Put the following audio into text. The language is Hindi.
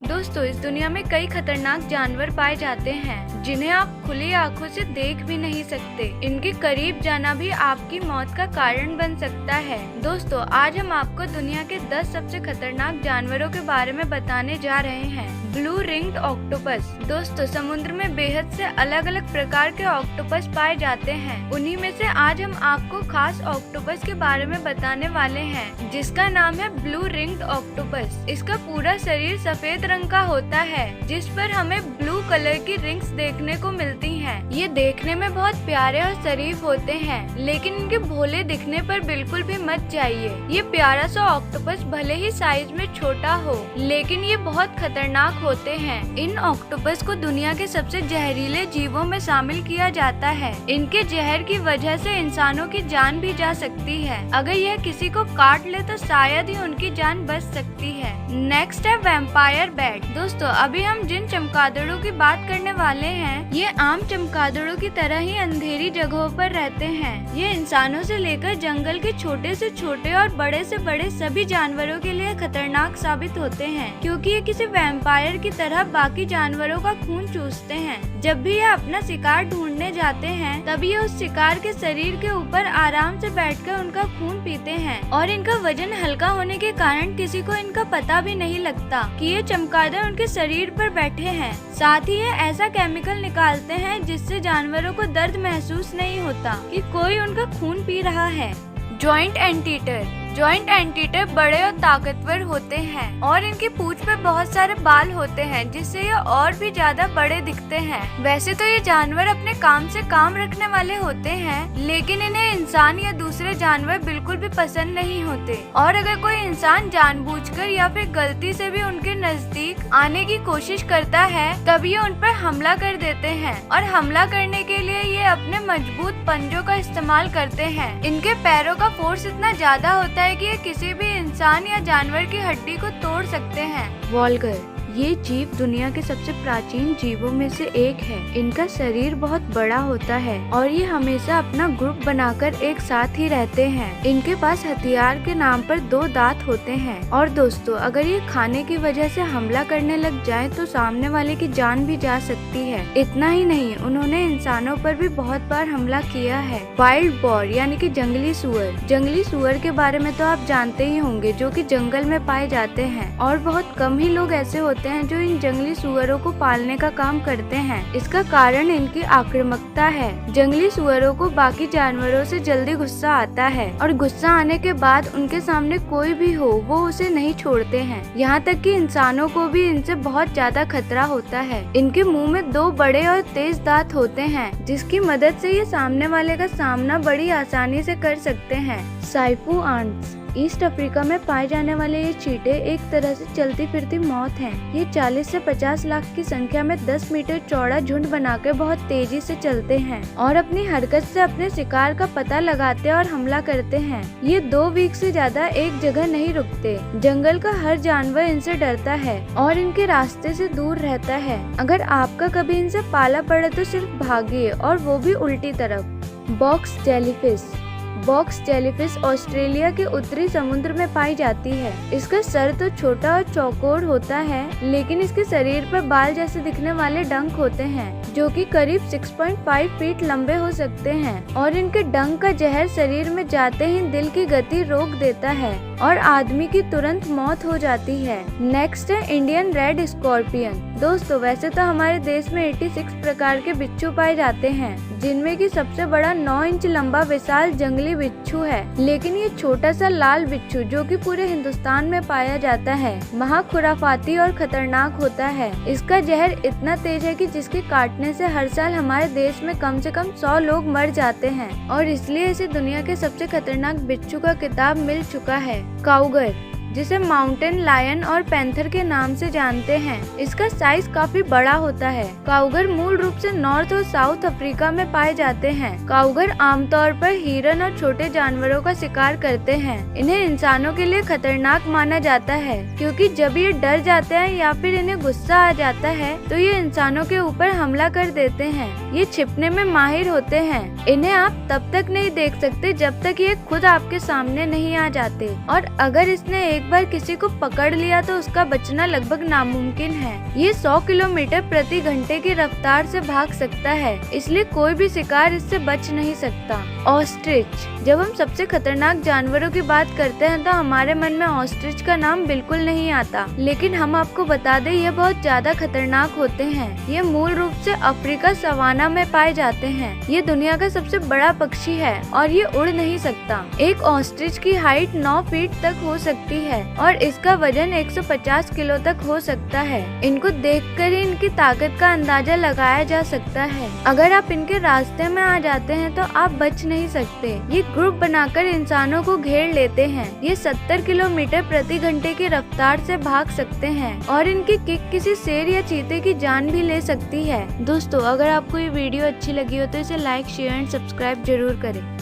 दोस्तों, इस दुनिया में कई खतरनाक जानवर पाए जाते हैं जिन्हें आप खुली आंखों से देख भी नहीं सकते। इनके करीब जाना भी आपकी मौत का कारण बन सकता है। दोस्तों, आज हम आपको दुनिया के 10 सबसे खतरनाक जानवरों के बारे में बताने जा रहे हैं। Blue ringed octopus. दोस्तों, समुद्र में बेहद से अलग अलग प्रकार के ऑक्टोपस पाए जाते हैं। उन्हीं में से आज हम आपको खास ऑक्टोपस के बारे में बताने वाले हैं, जिसका नाम है ब्लू रिंग्ड ऑक्टोपस। इसका पूरा शरीर सफेद रंग का होता है, जिस पर हमें ब्लू कलर की रिंग्स देखने को मिलती हैं। ये देखने में बहुत प्यारे और शरीफ होते हैं, लेकिन इनके भोले दिखने पर बिल्कुल भी मत जाइए। ये प्यारा सा ऑक्टोपस भले ही साइज में छोटा हो, लेकिन ये बहुत खतरनाक होते हैं। इन ऑक्टोपस को दुनिया के सबसे जहरीले जीवों में शामिल किया जाता है। इनके जहर की वजह से इंसानों की जान भी जा सकती है। अगर यह किसी को काट ले तो शायद ही उनकी जान बच सकती है। नेक्स्ट है वैम्पायर बैट। दोस्तों, अभी हम जिन चमगादड़ों की बात करने वाले हैं, ये आम चमगादड़ों की तरह ही अंधेरी जगहों पर रहते हैं। ये इंसानों से लेकर जंगल के छोटे से छोटे और बड़े से बड़े सभी जानवरों के लिए खतरनाक साबित होते हैं, क्योंकि ये किसी वैम्पायर की तरह बाकी जानवरों का खून चूसते हैं। जब भी ये अपना शिकार ढूंढने जाते हैं, तब ये उस शिकार के शरीर के ऊपर आराम से बैठकर उनका खून पीते हैं, और इनका वजन हल्का होने के कारण किसी को इनका पता भी नहीं लगता कि ये चमगादड़ उनके शरीर पर बैठे हैं। साथ ही ये ऐसा केमिकल निकालते हैं जिससे जानवरों को दर्द महसूस नहीं होता कि कोई उनका खून पी रहा है। Joint anteater. जॉइंट एंटीटर बड़े और ताकतवर होते हैं और इनकी पूंछ पे बहुत सारे बाल होते हैं, जिससे ये और भी ज्यादा बड़े दिखते हैं। वैसे तो ये जानवर अपने काम से काम रखने वाले होते हैं, लेकिन इन्हें इंसान या दूसरे जानवर बिल्कुल भी पसंद नहीं होते। और अगर कोई इंसान जानबूझकर या फिर गलती से भी उनके नजदीक आने की कोशिश करता है, तब ये उन पर हमला कर देते हैं। और हमला करने के लिए ये अपने मजबूत पंजों का इस्तेमाल करते हैं। इनके पैरों का फोर्स इतना ज्यादा होता है कि ये किसी भी इंसान या जानवर की हड्डी को तोड़ सकते हैं। वॉल्गर। ये जीव दुनिया के सबसे प्राचीन जीवों में से एक है। इनका शरीर बहुत बड़ा होता है और ये हमेशा अपना ग्रुप बनाकर एक साथ ही रहते हैं। इनके पास हथियार के नाम पर 2 दांत होते हैं। और दोस्तों, अगर ये खाने की वजह से हमला करने लग जाए तो सामने वाले की जान भी जा सकती है। इतना ही नहीं, उन्होंने इंसानों पर भी बहुत बार हमला किया है। वाइल्ड बॉर यानी कि जंगली सुअर। जंगली सुअर के बारे में तो आप जानते ही होंगे, जो कि जंगल में पाए जाते हैं, और बहुत कम ही लोग ऐसे होते हैं जो इन जंगली सुअरों को पालने का काम करते हैं। इसका कारण इनकी आक्रामकता है। जंगली सुअरों को बाकी जानवरों से जल्दी गुस्सा आता है, और गुस्सा आने के बाद उनके सामने कोई भी हो वो उसे नहीं छोड़ते हैं। यहाँ तक कि इंसानों को भी इनसे बहुत ज्यादा खतरा होता है। इनके मुंह में 2 बड़े और तेज दांत होते हैं, जिसकी मदद से ये सामने वाले का सामना बड़ी आसानी से कर सकते हैं। साइफू आंट्स। ईस्ट अफ्रीका में पाए जाने वाले ये चींटे एक तरह से चलती फिरती मौत हैं। ये 40 से 50 लाख की संख्या में 10 मीटर चौड़ा झुंड बनाकर बहुत तेजी से चलते हैं और अपनी हरकत से अपने शिकार का पता लगाते और हमला करते हैं। ये 2 वीक से ज्यादा एक जगह नहीं रुकते। जंगल का हर जानवर इनसे डरता है और इनके रास्ते से दूर रहता है। अगर आपका कभी इनसे पाला पड़े तो सिर्फ भागिए, और वो भी उल्टी तरफ। Box jellyfish. Box jellyfish Australia के उत्तरी समुद्र में पाई जाती है। इसका सर तो छोटा और चौकोर होता है, लेकिन इसके शरीर पर बाल जैसे दिखने वाले डंक होते हैं, जो कि करीब 6.5 फीट लंबे हो सकते हैं। और इनके डंक का जहर शरीर में जाते ही दिल की गति रोक देता है और आदमी की तुरंत मौत हो जाती है। नेक्स्ट है इंडियन रेड स्कॉर्पियन। दोस्तों, वैसे तो हमारे देश में 86 प्रकार के बिच्छू पाए जाते हैं, जिनमें की सबसे बड़ा 9 इंच लंबा विशाल जंगली बिच्छू है। लेकिन ये छोटा सा लाल बिच्छू, जो कि पूरे हिंदुस्तान में पाया जाता है, महाखुराफाती और खतरनाक होता है। इसका जहर इतना तेज है कि जिसके काटने से हर साल हमारे देश में कम से कम 100 लोग मर जाते हैं, और इसलिए इसे दुनिया के सबसे खतरनाक बिच्छू का खिताब मिल चुका है। काउगर, जिसे माउंटेन लायन और पैंथर के नाम से जानते हैं। इसका साइज काफी बड़ा होता है। काउगर मूल रूप से नॉर्थ और साउथ अफ्रीका में पाए जाते हैं। काउगर आमतौर पर हिरन और छोटे जानवरों का शिकार करते हैं। इन्हें इंसानों के लिए खतरनाक माना जाता है, क्योंकि जब ये डर जाते हैं या फिर इन्हें गुस्सा आ जाता है तो ये इंसानों के ऊपर हमला कर देते हैं। ये छिपने में माहिर होते हैं। इन्हें आप तब तक नहीं देख सकते जब तक ये खुद आपके सामने नहीं आ जाते, और अगर इसने एक एक बार किसी को पकड़ लिया तो उसका बचना लगभग नामुमकिन है। ये 100 किलोमीटर प्रति घंटे की रफ्तार से भाग सकता है, इसलिए कोई भी शिकार इससे बच नहीं सकता। ऑस्ट्रिच। जब हम सबसे खतरनाक जानवरों की बात करते हैं तो हमारे मन में ऑस्ट्रिच का नाम बिल्कुल नहीं आता, लेकिन हम आपको बता दें ये बहुत ज्यादा खतरनाक होते हैं। ये मूल रूप से अफ्रीका सवाना में पाए जाते हैं। ये दुनिया का सबसे बड़ा पक्षी है और ये उड़ नहीं सकता। एक ऑस्ट्रिच की हाइट 9 फीट तक हो सकती है और इसका वजन 150 किलो तक हो सकता है। इनको देखकर ही इनकी ताकत का अंदाजा लगाया जा सकता है। अगर आप इनके रास्ते में आ जाते हैं तो आप बच नहीं सकते। ये ग्रुप बनाकर इंसानों को घेर लेते हैं। ये 70 किलोमीटर प्रति घंटे की रफ्तार से भाग सकते हैं और इनकी किक किसी शेर या चीते की जान भी ले सकती है। दोस्तों, अगर आपको ये वीडियो अच्छी लगी हो तो इसे लाइक, शेयर एंड सब्सक्राइब जरूर करें।